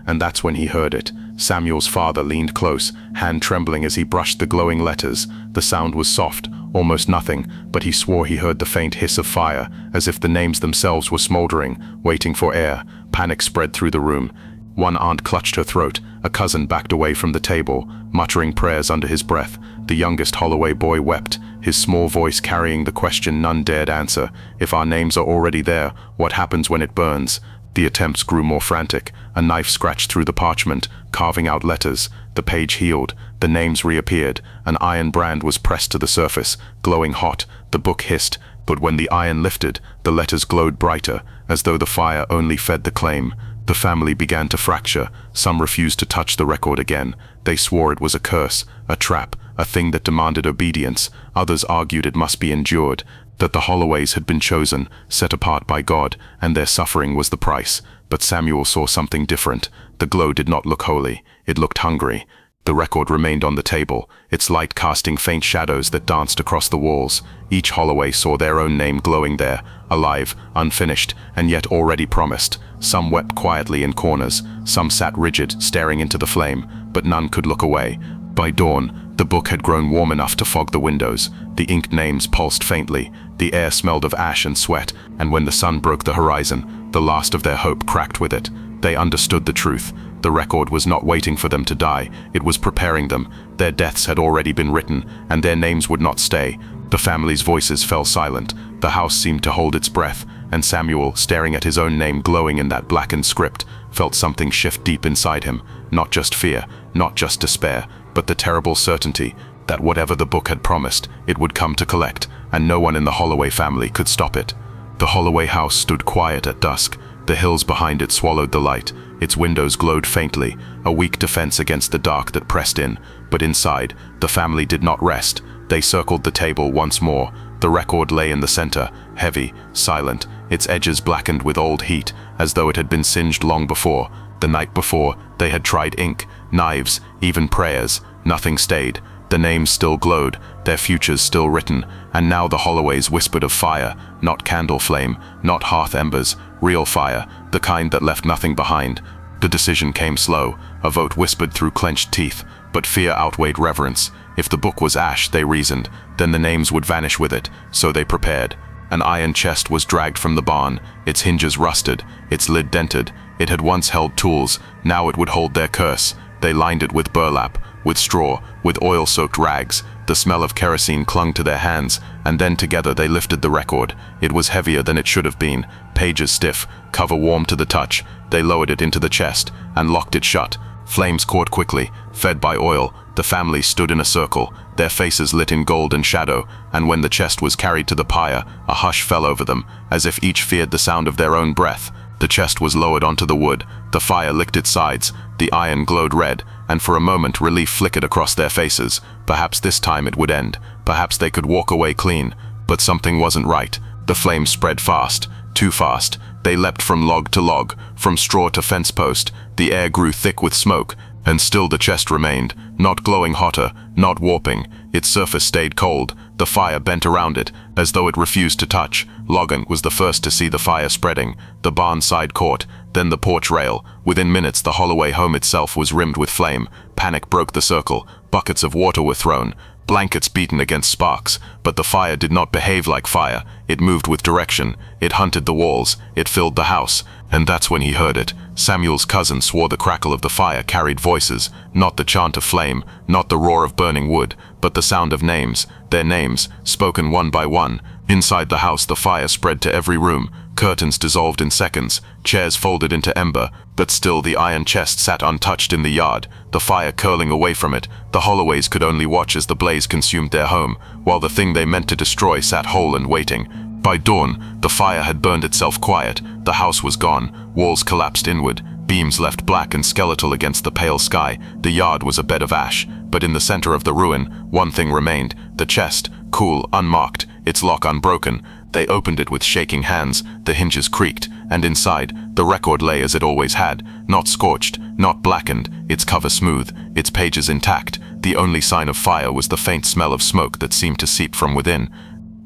and that's when he heard it. Samuel's father leaned close, hand trembling as he brushed the glowing letters. The sound was soft, almost nothing, but he swore he heard the faint hiss of fire, as if the names themselves were smoldering, waiting for air. Panic spread through the room. One aunt clutched her throat, a cousin backed away from the table, muttering prayers under his breath. The youngest Holloway boy wept, his small voice carrying the question none dared answer. If our names are already there, what happens when it burns? The attempts grew more frantic. A knife scratched through the parchment, carving out letters. The page healed. The names reappeared. An iron brand was pressed to the surface, glowing hot. The book hissed, but when the iron lifted, the letters glowed brighter, as though the fire only fed the claim. The family began to fracture. Some refused to touch the record again. They swore it was a curse, a trap, a thing that demanded obedience. Others argued it must be endured, that the Holloways had been chosen, set apart by God, and their suffering was the price. But Samuel saw something different. The glow did not look holy, it looked hungry. The record remained on the table, its light casting faint shadows that danced across the walls. Each Holloway saw their own name glowing there, alive, unfinished, and yet already promised. Some wept quietly in corners, some sat rigid, staring into the flame, but none could look away. By dawn, the book had grown warm enough to fog the windows. The inked names pulsed faintly, the air smelled of ash and sweat, and when the sun broke the horizon, the last of their hope cracked with it. They understood the truth. The record was not waiting for them to die, it was preparing them. Their deaths had already been written, and their names would not stay. The family's voices fell silent. The house seemed to hold its breath, and Samuel, staring at his own name glowing in that blackened script, felt something shift deep inside him. Not just fear, not just despair, but the terrible certainty that whatever the book had promised, it would come to collect, and no one in the Holloway family could stop it. The Holloway house stood quiet at dusk. The hills behind it swallowed the light. Its windows glowed faintly, a weak defense against the dark that pressed in. But inside, the family did not rest. They circled the table once more. The record lay in the center, heavy, silent, its edges blackened with old heat, as though it had been singed long before. The night before, they had tried ink, knives, even prayers. Nothing stayed. The names still glowed, their futures still written, and now the Holloways whispered of fire, not candle flame, not hearth embers, real fire, the kind that left nothing behind. The decision came slow, a vote whispered through clenched teeth, but fear outweighed reverence. If the book was ash, they reasoned, then the names would vanish with it, so they prepared. An iron chest was dragged from the barn, its hinges rusted, its lid dented. It had once held tools, now it would hold their curse. They lined it with burlap, with straw, with oil-soaked rags. The smell of kerosene clung to their hands, and then together they lifted the record. It was heavier than it should have been, pages stiff, cover warm to the touch. They lowered it into the chest and locked it shut. Flames caught quickly, fed by oil, The family stood in a circle, their faces lit in gold and shadow, and when the chest was carried to the pyre, a hush fell over them, as if each feared the sound of their own breath. The chest was lowered onto the wood, the fire licked its sides, the iron glowed red, and for a moment relief flickered across their faces. Perhaps this time it would end, perhaps they could walk away clean. But something wasn't right. The flames spread fast, too fast. They leapt from log to log, from straw to fence post. The air grew thick with smoke, and still the chest remained, not glowing hotter, not warping. Its surface stayed cold. The fire bent around it, as though it refused to touch. Logan was the first to see the fire spreading. The barn side caught, then the porch rail. Within minutes, the Holloway home itself was rimmed with flame. Panic broke the circle. Buckets of water were thrown, blankets beaten against sparks. But the fire did not behave like fire. It moved with direction. It hunted the walls. It filled the house. And that's when he heard it. Samuel's cousin swore the crackle of the fire carried voices, not the chant of flame, not the roar of burning wood, but the sound of names, their names, spoken one by one. Inside the house, the fire spread to every room. Curtains dissolved in seconds, chairs folded into ember, but still the iron chest sat untouched in the yard, the fire curling away from it. The Holloways could only watch as the blaze consumed their home, while the thing they meant to destroy sat whole and waiting. By dawn, the fire had burned itself quiet. The house was gone, walls collapsed inward, beams left black and skeletal against the pale sky. The yard was a bed of ash, but in the center of the ruin, one thing remained, the chest, cool, unmarked, its lock unbroken. They opened it with shaking hands, the hinges creaked, and inside, the record lay as it always had, not scorched, not blackened, its cover smooth, its pages intact. The only sign of fire was the faint smell of smoke that seemed to seep from within.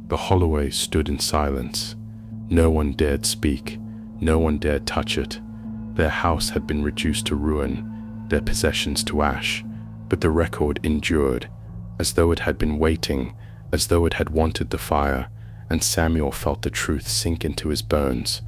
The Holloways stood in silence. No one dared speak. No one dared touch it. Their house had been reduced to ruin, their possessions to ash, but the record endured, as though it had been waiting, as though it had wanted the fire, and Samuel felt the truth sink into his bones.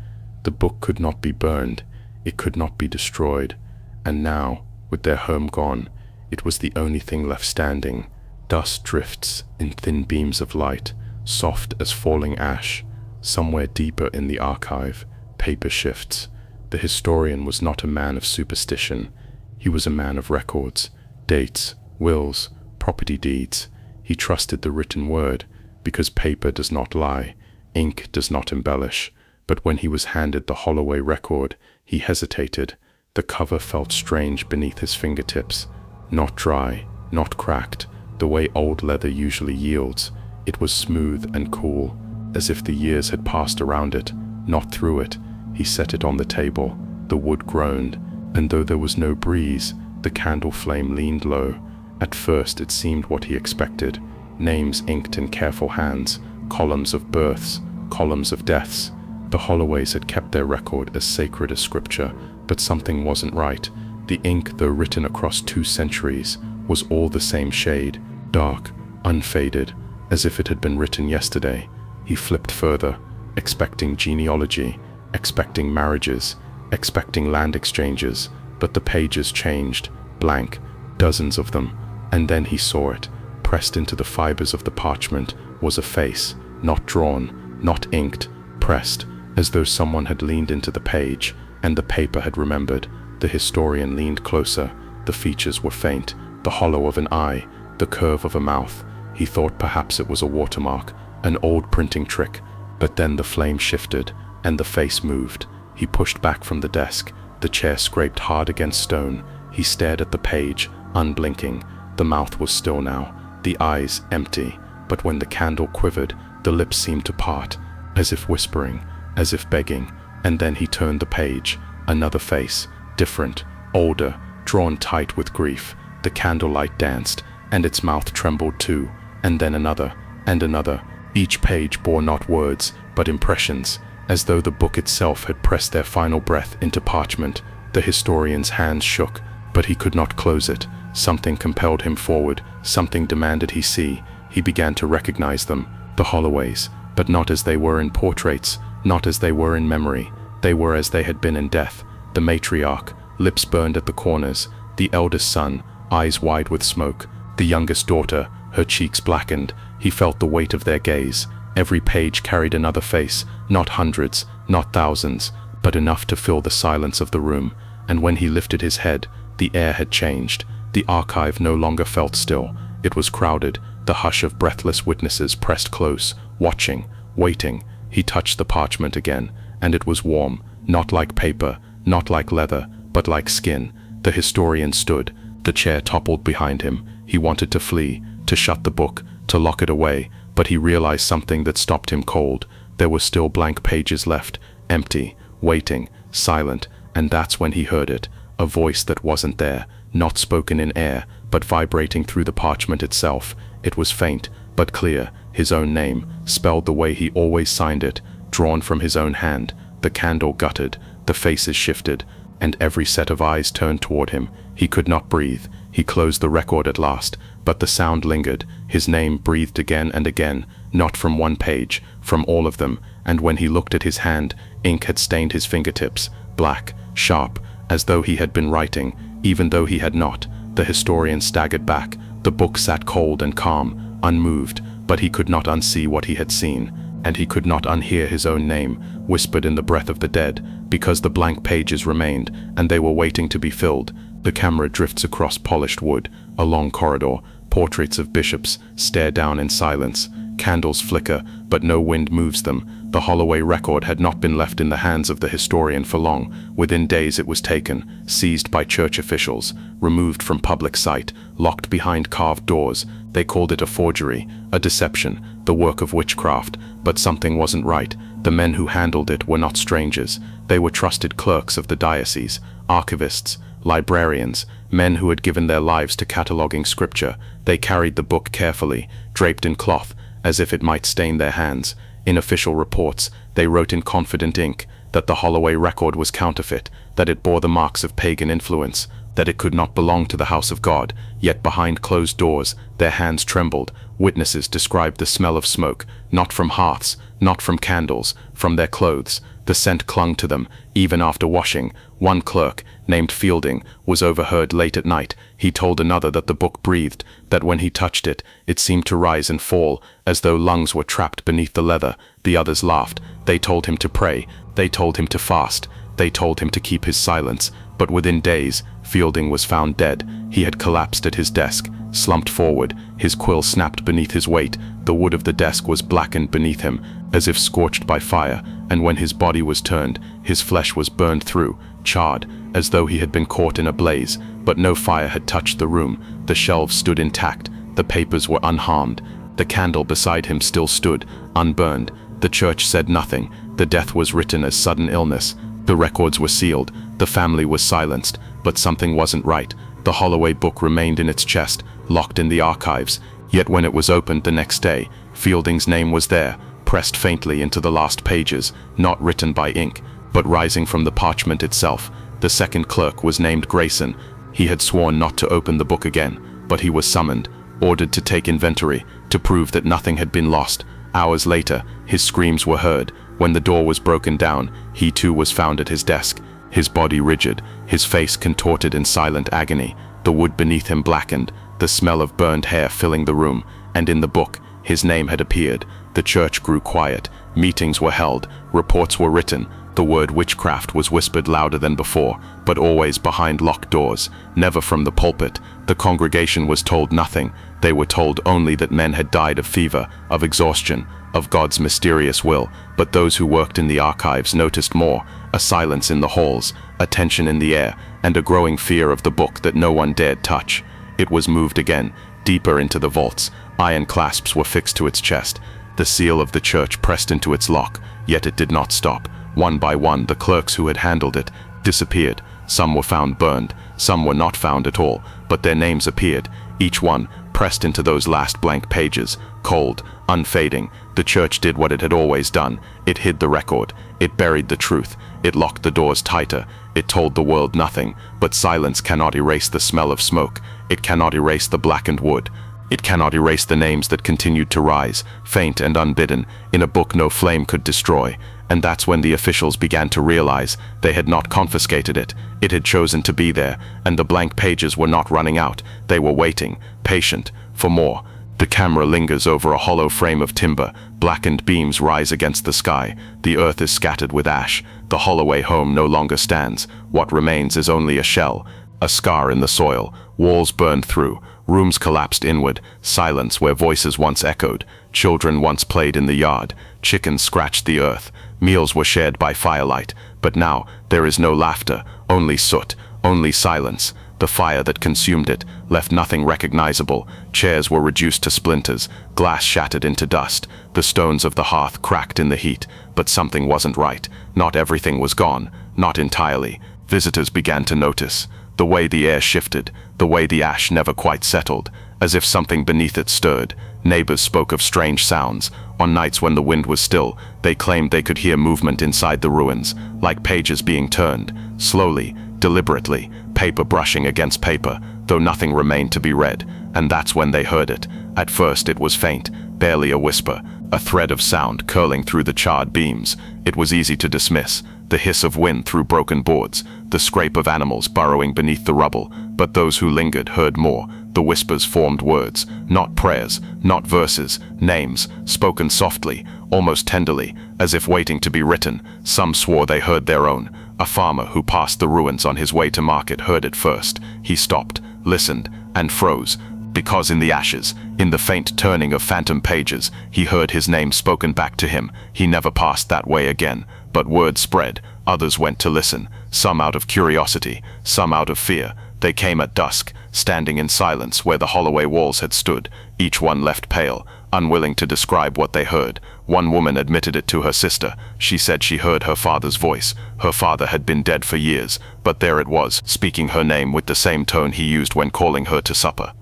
The book could not be burned, it could not be destroyed, and now, with their home gone, it was the only thing left standing. Dust drifts in thin beams of light, soft as falling ash. Somewhere deeper in the archive, paper shifts. The historian was not a man of superstition. He was a man of records, dates, wills, property deeds. He trusted the written word, because paper does not lie, ink does not embellish. But when he was handed the Holloway record, he hesitated. The cover felt strange beneath his fingertips. Not dry, not cracked, the way old leather usually yields. It was smooth and cool, as if the years had passed around it, not through it. He set it on the table. The wood groaned, and though there was no breeze, the candle flame leaned low. At first it seemed what he expected. Names inked in careful hands, columns of births, columns of deaths. The Holloways had kept their record as sacred as scripture, but something wasn't right. The ink, though written across 2 centuries, was all the same shade, dark, unfaded, as if it had been written yesterday. He flipped further, expecting genealogy, expecting marriages, expecting land exchanges, but the pages changed, blank, dozens of them, and then he saw it. Pressed into the fibers of the parchment was a face, not drawn, not inked, pressed, as though someone had leaned into the page, and the paper had remembered. The historian leaned closer. The features were faint, the hollow of an eye, the curve of a mouth. He thought perhaps it was a watermark, an old printing trick, but then the flame shifted, and the face moved. He pushed back from the desk. The chair scraped hard against stone. He stared at the page, unblinking. The mouth was still now, the eyes empty, but when the candle quivered, the lips seemed to part, as if whispering, as if begging, and then he turned the page. Another face, different, older, drawn tight with grief. The candlelight danced, and its mouth trembled too, and then another, and another. Each page bore not words, but impressions, as though the book itself had pressed their final breath into parchment. The historian's hands shook, but he could not close it. Something compelled him forward, something demanded he see. He began to recognize them, the Holloways, but not as they were in portraits, not as they were in memory. They were as they had been in death. The matriarch, lips burned at the corners, the eldest son, eyes wide with smoke, the youngest daughter, her cheeks blackened. He felt the weight of their gaze. Every page carried another face, not hundreds, not thousands, but enough to fill the silence of the room. And when he lifted his head, the air had changed. The archive no longer felt still. It was crowded, the hush of breathless witnesses pressed close, watching, waiting. He touched the parchment again, and it was warm, not like paper, not like leather, but like skin. The historian stood. The chair toppled behind him. He wanted to flee, to shut the book, to lock it away, but he realized something that stopped him cold. There were still blank pages left, empty, waiting, silent, and that's when he heard it. A voice that wasn't there, not spoken in air, but vibrating through the parchment itself. It was faint, but clear, his own name, spelled the way he always signed it, drawn from his own hand. The candle guttered, the faces shifted, and every set of eyes turned toward him. He could not breathe. He closed the record at last, but the sound lingered. His name breathed again and again, not from one page, from all of them, and when he looked at his hand, ink had stained his fingertips, black, sharp, as though he had been writing, even though he had not. The historian staggered back. The book sat cold and calm, unmoved, but he could not unsee what he had seen, and he could not unhear his own name, whispered in the breath of the dead, because the blank pages remained, and they were waiting to be filled. The camera drifts across polished wood, a long corridor. Portraits of bishops stare down in silence. Candles flicker, but no wind moves them. The Holloway record had not been left in the hands of the historian for long. Within days it was taken, seized by church officials, removed from public sight, locked behind carved doors. They called it a forgery, a deception, the work of witchcraft, but something wasn't right. The men who handled it were not strangers. They were trusted clerks of the diocese, archivists, librarians, men who had given their lives to cataloging scripture. They carried the book carefully, draped in cloth, as if it might stain their hands. In official reports, they wrote in confident ink that the Holloway record was counterfeit, that it bore the marks of pagan influence, that it could not belong to the house of God. Yet behind closed doors, their hands trembled. Witnesses described the smell of smoke, not from hearths, not from candles, from their clothes. The scent clung to them, even after washing. One clerk, named Fielding, was overheard late at night. He told another that the book breathed, that when he touched it, it seemed to rise and fall, as though lungs were trapped beneath the leather. The others laughed. They told him to pray. They told him to fast. They told him to keep his silence. But within days, Fielding was found dead. He had collapsed at his desk, slumped forward. His quill snapped beneath his weight. The wood of the desk was blackened beneath him, as if scorched by fire, and when his body was turned, his flesh was burned through, charred, as though he had been caught in a blaze. But no fire had touched the room. The shelves stood intact. The papers were unharmed. The candle beside him still stood, unburned. The church said nothing. The death was written as sudden illness. The records were sealed. The family was silenced. But something wasn't right. The Holloway book remained in its chest, locked in the archives. Yet when it was opened the next day, Fielding's name was there, pressed faintly into the last pages, not written by ink, but rising from the parchment itself. The second clerk was named Grayson. He had sworn not to open the book again, but he was summoned, ordered to take inventory, to prove that nothing had been lost. Hours later, his screams were heard. When the door was broken down, he too was found at his desk, his body rigid, his face contorted in silent agony, the wood beneath him blackened, the smell of burned hair filling the room, and in the book, his name had appeared. The church grew quiet. Meetings were held. Reports were written. The word witchcraft was whispered louder than before, but always behind locked doors, never from the pulpit. The congregation was told nothing. They were told only that men had died of fever, of exhaustion, of God's mysterious will. But those who worked in the archives noticed more: a silence in the halls, a tension in the air, and a growing fear of the book that no one dared touch. It was moved again, deeper into the vaults. Iron clasps were fixed to its chest. The seal of the church pressed into its lock, yet it did not stop. One by one, the clerks who had handled it disappeared. Some were found burned, some were not found at all, but their names appeared, each one pressed into those last blank pages, cold, unfading. The church did what it had always done. It hid the record. It buried the truth. It locked the doors tighter. It told the world nothing. But silence cannot erase the smell of smoke. It cannot erase the blackened wood. It cannot erase the names that continued to rise, faint and unbidden, in a book no flame could destroy. And that's when the officials began to realize they had not confiscated it. It had chosen to be there, and the blank pages were not running out. They were waiting, patient, for more. The camera lingers over a hollow frame of timber. Blackened beams rise against the sky. The earth is scattered with ash. The Holloway home no longer stands. What remains is only a shell. A scar in the soil, walls burned through, rooms collapsed inward, silence where voices once echoed, children once played in the yard, chickens scratched the earth, meals were shared by firelight, but now there is no laughter, only soot, only silence. The fire that consumed it left nothing recognizable. Chairs were reduced to splinters, glass shattered into dust, the stones of the hearth cracked in the heat, but something wasn't right. Not everything was gone, not entirely. Visitors began to notice the way the air shifted, the way the ash never quite settled, as if something beneath it stirred. Neighbors spoke of strange sounds. On nights when the wind was still, they claimed they could hear movement inside the ruins, like pages being turned, slowly, deliberately, paper brushing against paper, though nothing remained to be read, and that's when they heard it. At first it was faint, barely a whisper, a thread of sound curling through the charred beams. It was easy to dismiss, the hiss of wind through broken boards, the scrape of animals burrowing beneath the rubble, but those who lingered heard more. The whispers formed words, not prayers, not verses, names, spoken softly, almost tenderly, as if waiting to be written. Some swore they heard their own. A farmer who passed the ruins on his way to market heard it first. He stopped, listened, and froze, because in the ashes, in the faint turning of phantom pages, he heard his name spoken back to him. He never passed that way again, but word spread. Others went to listen, some out of curiosity, some out of fear. They came at dusk, standing in silence where the Holloway walls had stood, each one left pale, unwilling to describe what they heard. One woman admitted it to her sister. She said she heard her father's voice. Her father had been dead for years, but there it was, speaking her name with the same tone he used when calling her to supper.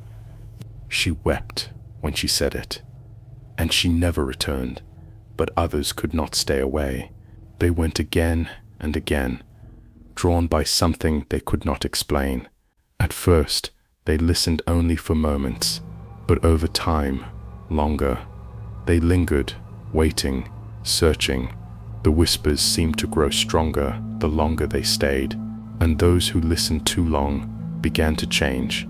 She wept when she said it, and she never returned, but others could not stay away. They went again and again, drawn by something they could not explain. At first, they listened only for moments, but over time, longer. They lingered, waiting, searching. The whispers seemed to grow stronger the longer they stayed, and those who listened too long began to change.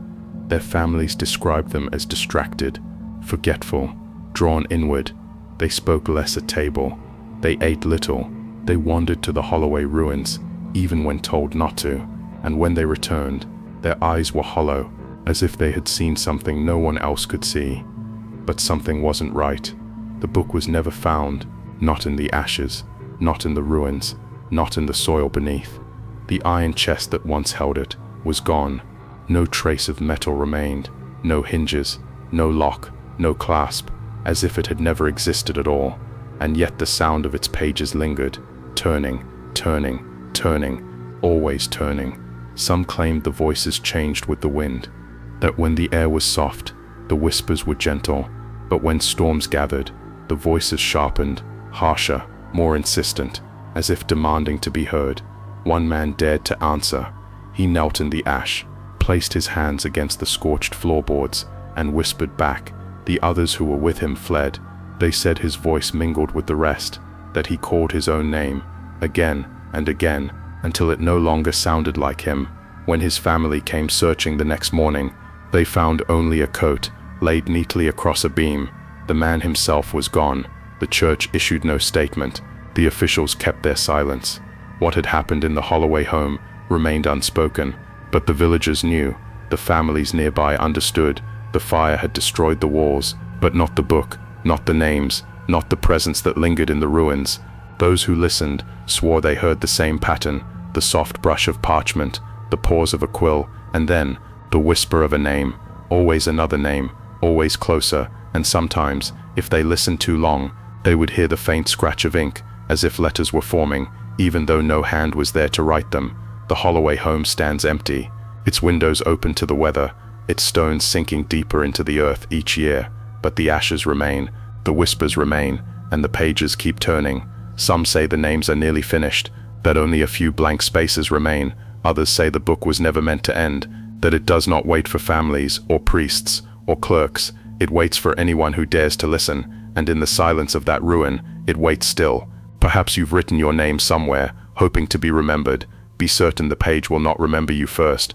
Their families described them as distracted, forgetful, drawn inward. They spoke less at table. They ate little. They wandered to the Holloway ruins, even when told not to, and when they returned, their eyes were hollow, as if they had seen something no one else could see. But something wasn't right. The book was never found, not in the ashes, not in the ruins, not in the soil beneath. The iron chest that once held it was gone. No trace of metal remained, no hinges, no lock, no clasp, as if it had never existed at all. And yet the sound of its pages lingered, turning, turning, turning, always turning. Some claimed the voices changed with the wind, that when the air was soft, the whispers were gentle, but when storms gathered, the voices sharpened, harsher, more insistent, as if demanding to be heard. One man dared to answer. He knelt in the ash, placed his hands against the scorched floorboards, and whispered back. The others who were with him fled. They said his voice mingled with the rest, that he called his own name, again and again, until it no longer sounded like him. When his family came searching the next morning, they found only a coat, laid neatly across a beam. The man himself was gone. The church issued no statement. The officials kept their silence. What had happened in the Holloway home remained unspoken, but the villagers knew. The families nearby understood. The fire had destroyed the walls, but not the book, not the names, not the presence that lingered in the ruins. Those who listened swore they heard the same pattern, the soft brush of parchment, the pause of a quill, and then the whisper of a name, always another name, always closer, and sometimes, if they listened too long, they would hear the faint scratch of ink, as if letters were forming, even though no hand was there to write them. The Holloway home stands empty, its windows open to the weather, its stones sinking deeper into the earth each year, but the ashes remain, the whispers remain, and the pages keep turning. Some say the names are nearly finished, that only a few blank spaces remain. Others say the book was never meant to end, that it does not wait for families, or priests, or clerks. It waits for anyone who dares to listen, and in the silence of that ruin, it waits still. Perhaps you've written your name somewhere, hoping to be remembered. Be certain the page will not remember you first.